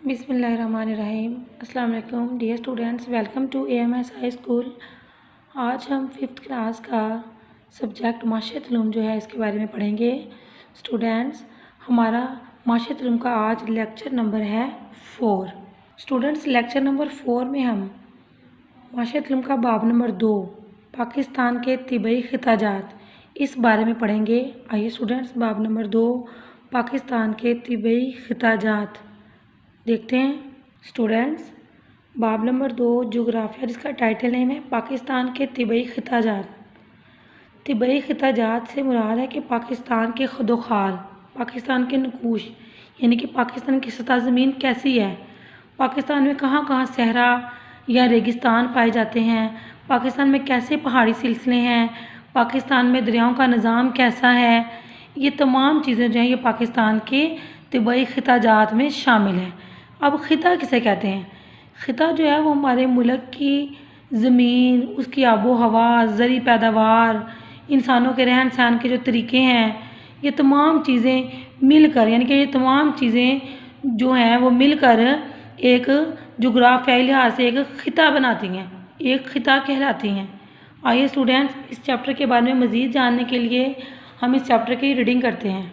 بسم اللہ الرحمن الرحیم۔ السلام علیکم dear students, welcome to AMS high school. آج ہم 5th کلاس کا سبجیکٹ معاشرت علوم جو ہے اس کے بارے میں پڑھیں گے۔ اسٹوڈینٹس، ہمارا معاشرت علوم کا آج لیکچر نمبر ہے 4۔ اسٹوڈینٹس، لیکچر نمبر 4 میں ہم معاشرت علوم کا باب نمبر 2 پاکستان کے طبعی خطاجات اس بارے میں پڑھیں گے۔ آئیے اسٹوڈینٹس، باب نمبر 2 پاکستان کے طبعی خطاجات دیکھتے ہیں۔ اسٹوڈینٹس، باب نمبر 2 جغرافیہ، جس کا ٹائٹل نیم ہے پاکستان کے طبعی خطاجات۔ طبعی خطاجات سے مراد ہے کہ پاکستان کے خد و خال، پاکستان کے نقوش، یعنی کہ پاکستان کی سطح زمین کیسی ہے، پاکستان میں کہاں کہاں صحرا یا ریگستان پائے جاتے ہیں، پاکستان میں کیسے پہاڑی سلسلے ہیں، پاکستان میں دریاؤں کا نظام کیسا ہے، یہ تمام چیزیں جو ہیں یہ پاکستان کے طبعی خطاجات میں شامل ہیں۔ اب خطہ کسے کہتے ہیں؟ خطہ جو ہے وہ ہمارے ملک کی زمین، اس کی آب و ہوا، زرعی پیداوار، انسانوں کے رہن سہن کے جو طریقے ہیں، یہ تمام چیزیں مل کر، یعنی کہ یہ تمام چیزیں جو ہیں وہ مل کر ایک جغرافیائی لحاظ سے ایک خطہ بناتی ہیں، ایک خطہ کہلاتی ہیں۔ آئیے اسٹوڈینٹس، اس چیپٹر کے بارے میں مزید جاننے کے لیے ہم اس چیپٹر کی ریڈنگ کرتے ہیں۔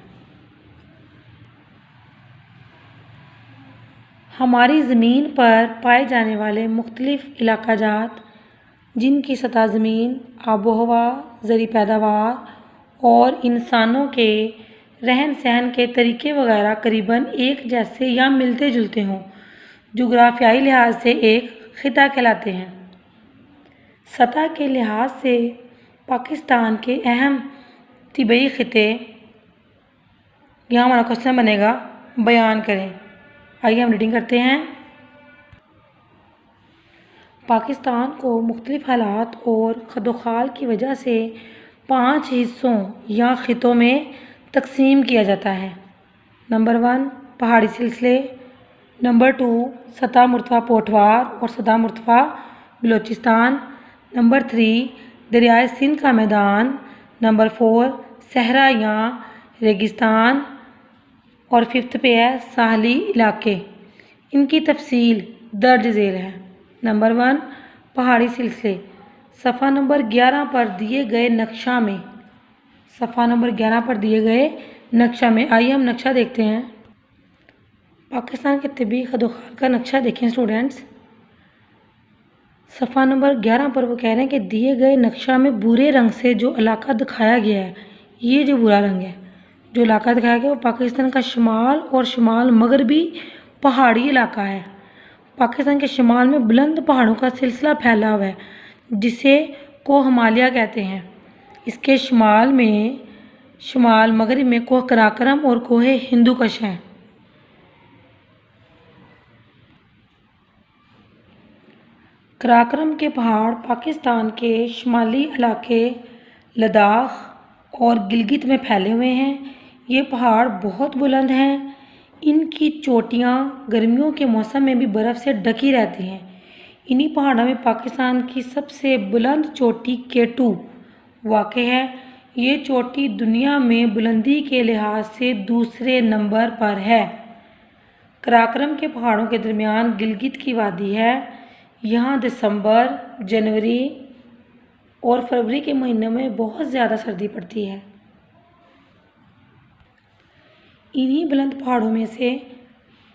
ہماری زمین پر پائے جانے والے مختلف علاقہ جات، جن کی سطح زمین، آب و ہوا، زرعی پیداوار اور انسانوں کے رہن سہن کے طریقے وغیرہ قریباً ایک جیسے یا ملتے جلتے ہوں، جغرافیائی لحاظ سے ایک خطہ کہلاتے ہیں۔ سطح کے لحاظ سے پاکستان کے اہم طبعی خطے، یہاں ہمارا کوشچن بنے گا، بیان کریں۔ آئیے ہم ریڈنگ کرتے ہیں۔ پاکستان کو مختلف حالات اور خد و خال کی وجہ سے 5 حصوں یا خطوں میں تقسیم کیا جاتا ہے۔ نمبر 1 پہاڑی سلسلے، نمبر 2 سطح مرتفع پوٹھوار اور سطح مرتفع بلوچستان، نمبر 3 دریائے سندھ کا میدان، نمبر 4 صحرا یا ریگستان، اور 5th پہ ہے ساحلی علاقے۔ ان کی تفصیل درج ذیل ہے۔ نمبر 1 پہاڑی سلسلے، صفحہ نمبر 11 پر دیے گئے نقشہ میں، صفحہ نمبر 11 پر دیے گئے نقشہ میں، آئیے ہم نقشہ دیکھتے ہیں۔ پاکستان کے طبعی خد و خال کا نقشہ دیکھیں اسٹوڈینٹس۔ صفحہ نمبر 11 پر وہ کہہ رہے ہیں کہ دیے گئے نقشہ میں بھورے رنگ سے جو علاقہ دکھایا گیا ہے، یہ جو بھورا رنگ ہے، جو علاقہ دکھایا گیا وہ پاکستان کا شمال اور شمال مغربی پہاڑی علاقہ ہے۔ پاکستان کے شمال میں بلند پہاڑوں کا سلسلہ پھیلا ہوا ہے، جسے کوہ ہمالیہ کہتے ہیں۔ اس کے شمال مغرب میں کوہ قراقرم اور کوہ ہندوکش ہیں۔ قراقرم کے پہاڑ پاکستان کے شمالی علاقے لداخ اور گلگت میں پھیلے ہوئے ہیں۔ یہ پہاڑ بہت بلند ہیں۔ ان کی چوٹیاں گرمیوں کے موسم میں بھی برف سے ڈھکی رہتی ہیں۔ انہی پہاڑوں میں پاکستان کی سب سے بلند چوٹی K2 واقع ہے۔ یہ چوٹی دنیا میں بلندی کے لحاظ سے دوسرے نمبر پر ہے۔ قراقرم کے پہاڑوں کے درمیان گلگت کی وادی ہے۔ یہاں دسمبر، جنوری اور فروری کے مہینوں میں بہت زیادہ سردی پڑتی ہے۔ انہی بلند پہاڑوں میں سے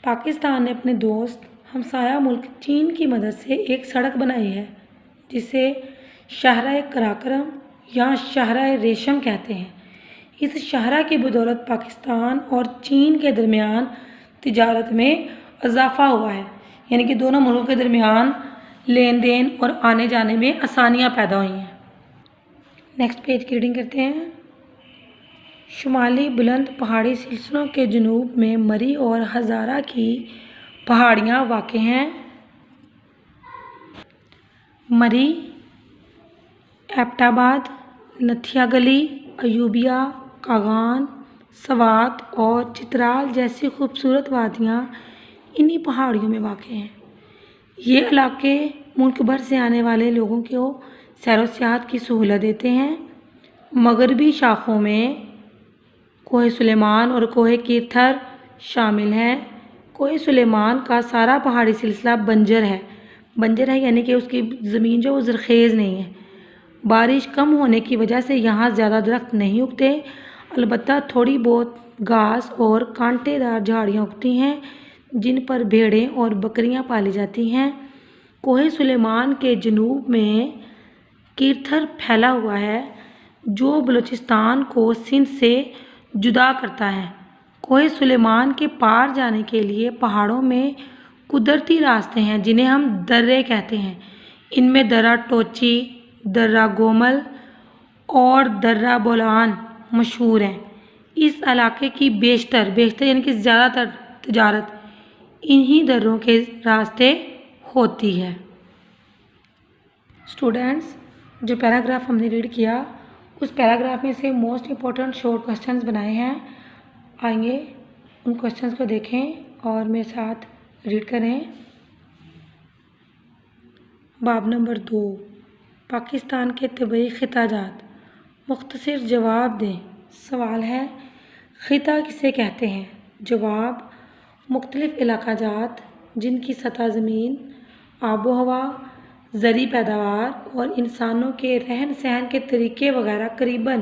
پاکستان نے اپنے دوست ہمسایہ ملک چین کی مدد سے ایک سڑک بنائی ہے، جسے شاہراہ قراقرم یا شاہراہ ریشم کہتے ہیں۔ اس شاہراہ کی بدولت پاکستان اور چین کے درمیان تجارت میں اضافہ ہوا ہے، یعنی کہ دونوں ملکوں کے درمیان لین دین اور آنے جانے میں آسانیاں پیدا ہوئی ہیں۔ نیکسٹ پیج کی ریڈنگ کرتے ہیں۔ شمالی بلند پہاڑی سلسلوں کے جنوب میں مری اور ہزارہ کی پہاڑیاں واقع ہیں۔ مری، ایبٹ آباد، نتھیا گلی، ایوبیہ، کاغان، سوات اور چترال جیسی خوبصورت وادیاں انہی پہاڑیوں میں واقع ہیں۔ یہ علاقے ملک بھر سے آنے والے لوگوں کو سیر و سیاحت کی سہولت دیتے ہیں۔ مغربی شاخوں میں کوہ سلیمان اور کوہ کیتھر شامل ہیں۔ کوہ سلیمان کا سارا پہاڑی سلسلہ بنجر ہے یعنی کہ اس کی زمین جو وہ زرخیز نہیں ہے۔ بارش کم ہونے کی وجہ سے یہاں زیادہ درخت نہیں اگتے، البتہ تھوڑی بہت گھاس اور کانٹے دار جھاڑیاں اگتی ہیں جن پر بھیڑیں اور بکریاں پالی جاتی ہیں۔ کوہ سلیمان کے جنوب میں کیرتھر پھیلا ہوا ہے جو بلوچستان کو سندھ سے جدا کرتا ہے۔ کوہ سلیمان کے پار جانے کے لیے پہاڑوں میں قدرتی راستے ہیں جنہیں ہم درے کہتے ہیں۔ ان میں درہ ٹوچی، درہ گومل اور درہ بولان مشہور ہیں۔ اس علاقے کی بیشتر یعنی کہ زیادہ تر تجارت انہی دروں کے راستے ہوتی ہے۔ اسٹوڈینٹس، جو پیراگراف ہم نے ریڈ کیا اس پیراگراف میں سے موسٹ امپورٹنٹ شارٹ کوسچنز بنائے ہیں، آئیے ان کوسچنز کو دیکھیں اور میرے ساتھ ریڈ کریں۔ باب نمبر 2، پاکستان کے طبعی خطہ جات، مختصر جواب دیں۔ سوال ہے، خطہ کسے کہتے ہیں؟ جواب، مختلف علاقہ جات جن کی سطح زمین، آب و ہوا، زرعی پیداوار اور انسانوں کے رہن سہن کے طریقے وغیرہ قریباً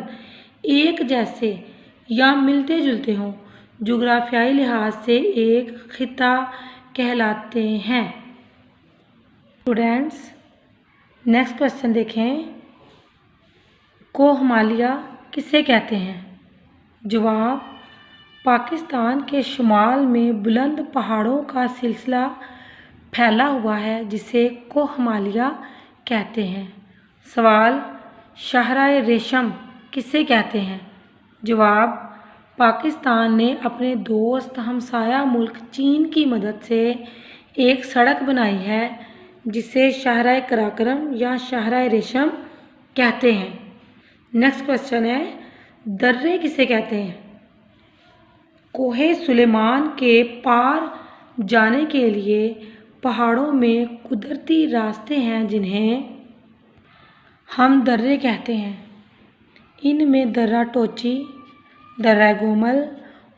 ایک جیسے یا ملتے جلتے ہوں، جغرافیائی لحاظ سے ایک خطہ کہلاتے ہیں۔ اسٹوڈینٹس، نیکسٹ کوسچن دیکھیں، کوہ ہمالیہ کسے کہتے ہیں؟ جواب، پاکستان کے شمال میں بلند پہاڑوں کا سلسلہ پھیلا ہوا ہے جسے کوہ ہمالیہ کہتے ہیں۔ سوال، شاہراہ ریشم کسے کہتے ہیں؟ جواب، پاکستان نے اپنے دوست ہمسایہ ملک چین کی مدد سے ایک سڑک بنائی ہے جسے شاہراہ قراقرم یا شاہراہ ریشم کہتے ہیں۔ نیکسٹ کوسچن ہے، درے کسے کہتے ہیں؟ کوہ سلیمان کے پار جانے کے لیے پہاڑوں میں قدرتی راستے ہیں جنہیں ہم درے کہتے ہیں۔ ان میں درہ ٹوچی، درہ گومل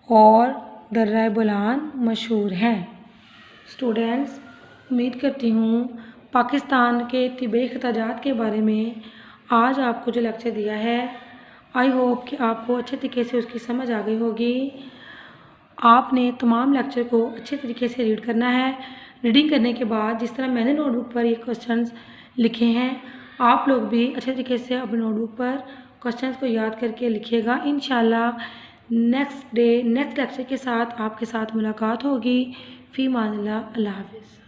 اور درہ بولان مشہور ہیں۔ اسٹوڈینٹس، امید کرتی ہوں پاکستان کے طبعی خطہ جات کے بارے میں آج آپ کو جو لیکچر دیا ہے، آئی ہوپ کہ آپ کو اچھے طریقے سے اس کی سمجھ آ گئی ہوگی۔ آپ نے تمام لیکچر کو اچھے طریقے سے ریڈ کرنا ہے۔ ریڈنگ کرنے کے بعد جس طرح میں نے نوٹ بک پر یہ کوسچنز لکھے ہیں، آپ لوگ بھی اچھے طریقے سے اپنی نوٹ بک پر کوسچنز کو یاد کر کے لکھیے گا۔ انشاءاللہ نیکسٹ لیکچر کے ساتھ آپ کے ساتھ ملاقات ہوگی۔ فی امان اللہ، اللہ حافظ۔